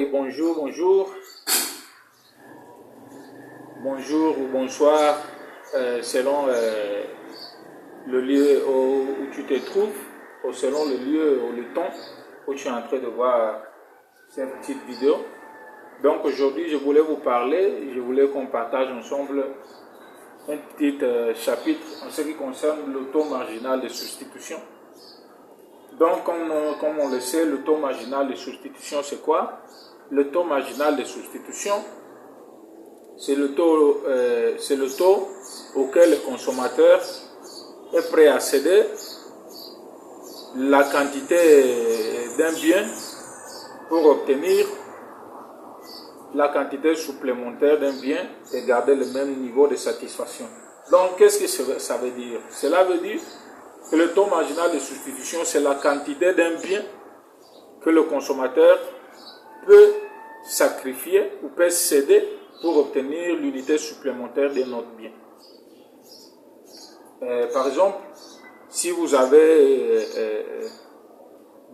Bonjour, bonjour ou bonsoir, selon le lieu où tu te trouves, ou selon le lieu ou le temps où tu es en train de voir cette petite vidéo. Donc aujourd'hui, je voulais vous parler, je voulais qu'on partage ensemble un petit chapitre en ce qui concerne le taux marginal de substitution. Donc, comme on le sait, le taux marginal de substitution, c'est quoi? Le taux marginal de substitution, c'est le taux auquel le consommateur est prêt à céder la quantité d'un bien pour obtenir la quantité supplémentaire d'un bien et garder le même niveau de satisfaction. Donc, qu'est-ce que ça veut dire? Cela veut dire que le taux marginal de substitution, c'est la quantité d'un bien que le consommateur peut sacrifier ou peut céder pour obtenir l'unité supplémentaire de notre bien. Par exemple, si vous avez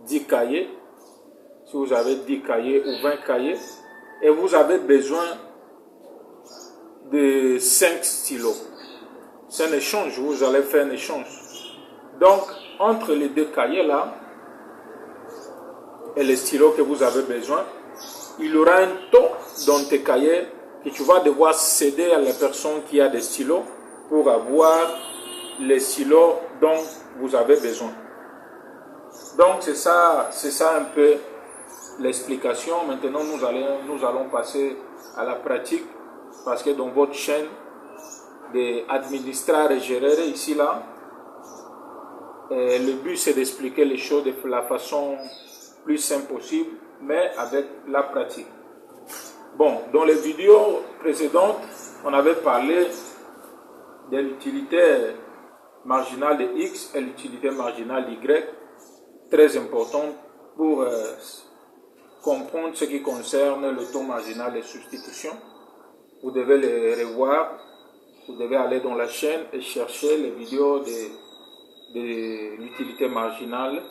10 cahiers, ou 20 cahiers, et vous avez besoin de 5 stylos, c'est un échange, vous allez faire un échange. Donc, entre les deux cahiers là, et les stylos que vous avez besoin, il y aura un taux dans tes cahiers que tu vas devoir céder à la personne qui a des stylos pour avoir les stylos dont vous avez besoin. Donc, c'est ça un peu l'explication. Maintenant, nous allons passer à la pratique parce que dans votre chaîne d'administrer et gérer ici là, le but c'est d'expliquer les choses de la façon plus simple possible, mais avec la pratique. Bon, dans les vidéos précédentes, on avait parlé de l'utilité marginale de X et l'utilité marginale d'Y, très importante pour comprendre ce qui concerne le taux marginal de substitution. Vous devez les revoir, vous devez aller dans la chaîne et chercher les vidéos de l'utilité marginale.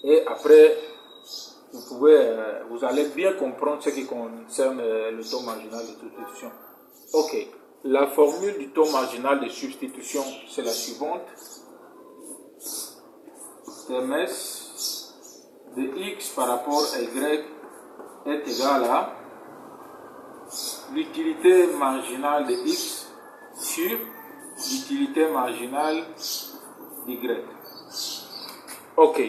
Et après, vous allez bien comprendre ce qui concerne le taux marginal de substitution. Ok, la formule du taux marginal de substitution, c'est la suivante. Ms de X par rapport à Y est égal à l'utilité marginale de X sur l'utilité marginale d'Y. Ok.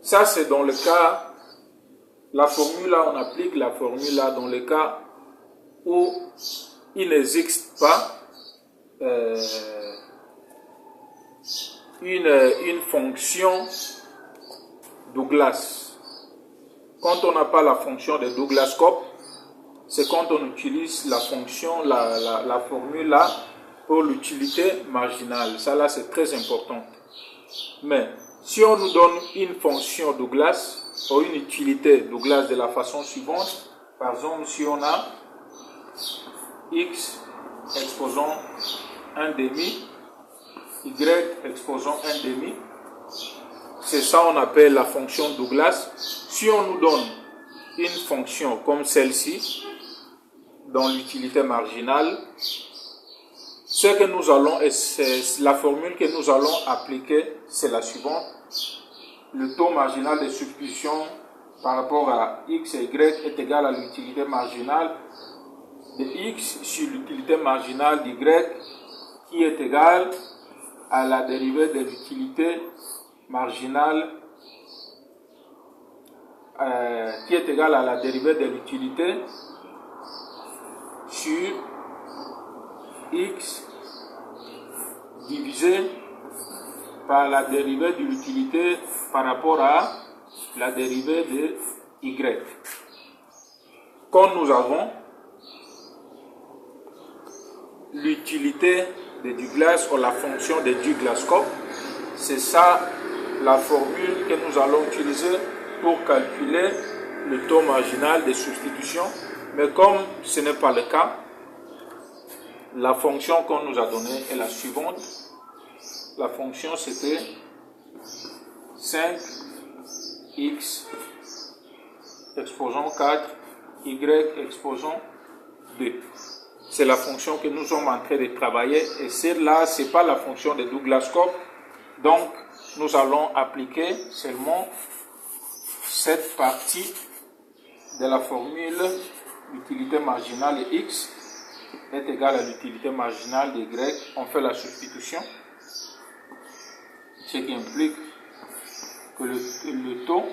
Ça, c'est dans le cas, la formule là, on applique la formule là dans le cas où il n'existe pas une fonction Douglas. Quand on n'a pas la fonction de Douglas-Cope, c'est quand on utilise la fonction, la formule là pour l'utilité marginale. Ça là, c'est très important. Mais si on nous donne une fonction Douglas ou une utilité Douglas de la façon suivante, par exemple, si on a X exposant 1 demi, Y exposant 1 demi, c'est ça on appelle la fonction Douglas. Si on nous donne une fonction comme celle-ci, dans l'utilité marginale, ce que nous allons, et c'est la formule que nous allons appliquer, c'est la suivante. Le taux marginal de substitution par rapport à X et Y est égal à l'utilité marginale de X sur l'utilité marginale d'Y qui est égale à la dérivée de l'utilité marginale sur X divisé par la dérivée de l'utilité par rapport à la dérivée de Y. Quand nous avons l'utilité de Douglas ou la fonction de Douglas-Cope, c'est ça la formule que nous allons utiliser pour calculer le taux marginal de substitution. Mais comme ce n'est pas le cas, la fonction qu'on nous a donnée est la suivante. La fonction c'était 5x exposant 4, y exposant 2. C'est la fonction que nous sommes en train de travailler et celle-là, ce n'est pas la fonction de Douglas-Cope. Donc, nous allons appliquer seulement cette partie de la formule. L'utilité marginale de x est égale à l'utilité marginale de y. On fait la substitution, ce qui implique que le taux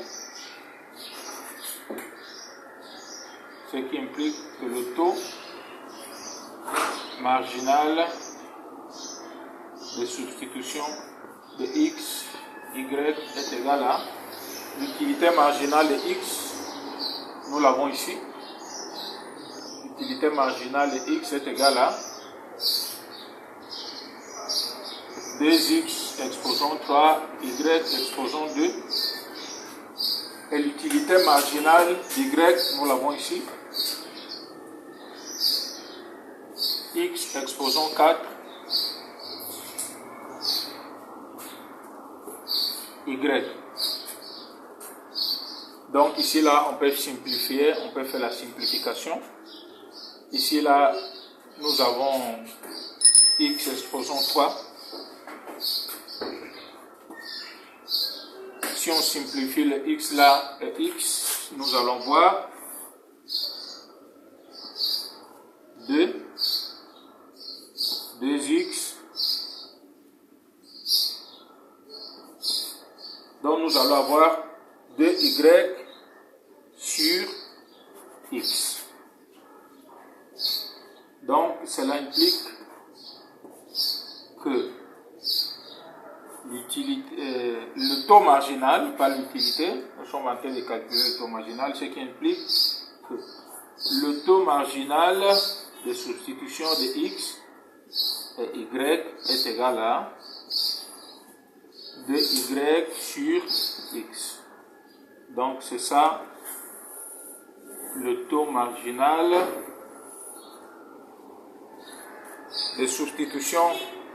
marginal de substitution de x, y est égal à l'utilité marginale de x, nous l'avons ici, l'utilité marginale de x est égale à 2x exposant 3, y exposant 2, et l'utilité marginale d'y, nous l'avons ici, x exposant 4, y. Donc ici là on peut simplifier, on peut faire la simplification. Ici là nous avons x exposant 3. Si on simplifie le x là et x, nous allons voir 2x. Donc nous allons avoir 2y sur x. Donc cela implique que le taux marginal, pas l'utilité, nous sommes en train de calculer le taux marginal, ce qui implique que le taux marginal de substitution de x et y est égal à 2y sur x. Donc c'est ça le taux marginal de substitution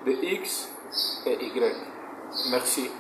de x et y. Merci.